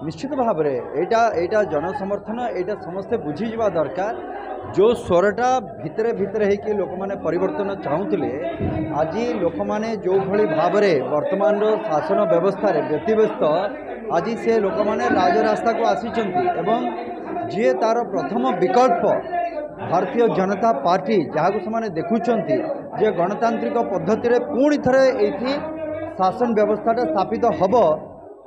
निश्चित भाव में यहाँ जनसमर्थन यहाँ समस्ते बुझीजा दरकार जो स्वरटा भितरे भितरे होकि लोक मैंने परिवर्तन चाहूले आज लोक मैंने जो भाई भाव में वर्तमान शासन व्यवस्था व्यतिव्यस्त आज से लोक मैंने राजरास्ता को आसी जी तार प्रथम विकल्प भारतीय जनता पार्टी जहाँ से देखुंट जे गणतांत्रिक पद्धति पुणी थे ये शासन व्यवस्था स्थापित हम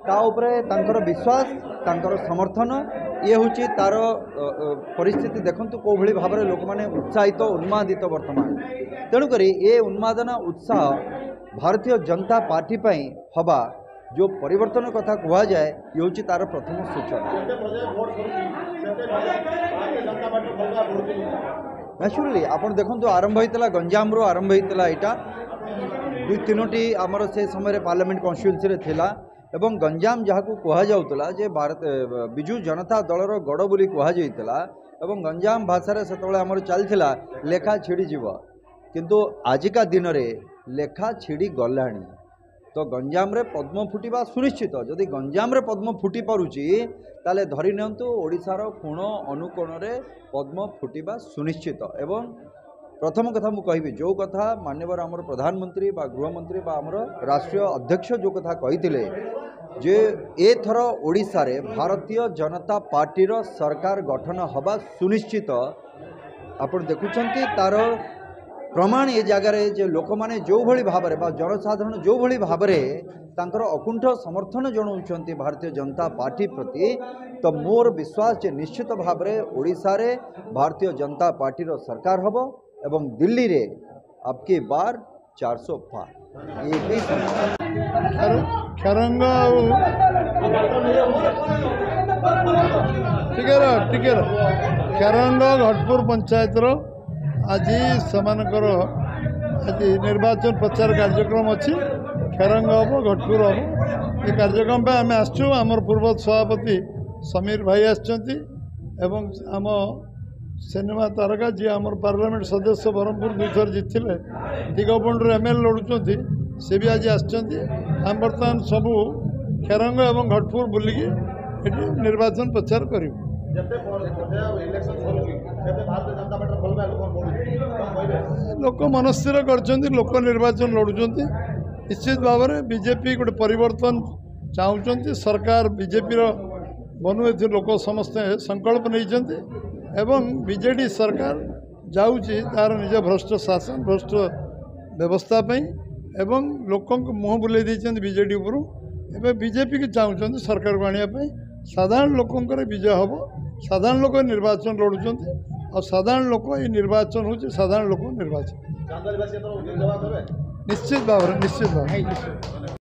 तापर विश्वास तांकर समर्थन ये हूँ तार परिस्थिति देखु कौ भाई भाव में लोक मैंने उत्साहित उन्मादित वर्तमान तेणुक ये उन्मादना उत्साह भारतीय जनता पार्टी हवा जो परिवर्तन कथा कह जाए ये हूँ तार प्रथम सूचना। नेचुराली आप देखो आरंभ होता गंजाम रू आरंभ होता यहाँ 2-3टी आमर से समय पार्लियामेंट कन्स्टिट्यूएंसी थिला एवं गंजाम जहाँ कहुला जे भारत विजु जनता दलर गड़ बोली कहुला एवं गंजाम भाषा से आमर चलता लेखा छिड़ी जीव किंतु आजिका दिन में लेखा छिड़ी गला तो गंजाम रे पद्म फुटिबा सुनिश्चित जदि गंजाम रे पद्म फुटी पारुची ताले धरी नियंतु ओडिशार कोण अनुकोण रे पद्म फुटिबा सुनिश्चित एवं प्रथम कथा मु कहि जो कथा माननीय आमर प्रधानमंत्री बा गृहमंत्री बा आमर राष्ट्रीय अध्यक्ष जो कथा कही जे एथर ओडिशा रे भारतीय जनता पार्टी रो सरकार गठन हवा सुनिश्चित आपण देखुछंती तार प्रमाण ये जगार जे लोक मैंने जो भाई भाव में जनसाधारण जो भाई भाव में तांकर अकुंठ समर्थन जनाऊँच भारतीय जनता पार्टी प्रति तो मोर विश्वास जे निश्चित भाव में ओडिशा रे भारतीय जनता पार्टी रो सरकार हबो एवं दिल्ली रे आपकी बार 400 पार ये खेरंग घटपुर पंचायत आज समानकर आज निर्वाचन प्रचार कार्यक्रम अच्छी खेरंग हम घटपुर हम ये कार्यक्रम आम आसचु आमर पूर्व सभापति समीर भाई आम सिनेमा तारका जी आम पार्लियामेंट सदस्य ब्रह्मपुर 2 थर जीति दिगपंड एमएल लड़ुंट सी भी आज आम बर्तमान सबू खेरंग एवं घटपुर बुलिकी निर्वाचन प्रचार करूँ लोक मनस्थिर कर लोक निर्वाचन लड़ुंट निश्चित भाव में बीजेपी गोटे परिवर्तन चाहूँ सरकार बीजेपी बनू ए लोक समस्ते संकल्प नहीं एवं बीजेडी सरकार जाऊँगी तार निज भ्रष्ट शासन भ्रष्ट व्यवस्था एवं लोक मुँह बुले बीजेडी उपरू एवं बीजेपी की चाहूँ सरकार को आने साधारण लोकंर विजय हम साधारण लोक निर्वाचन लड़ुंट और साधारण लोक ये निर्वाचन हो साधारण लोक निर्वाचन निश्चित भाव।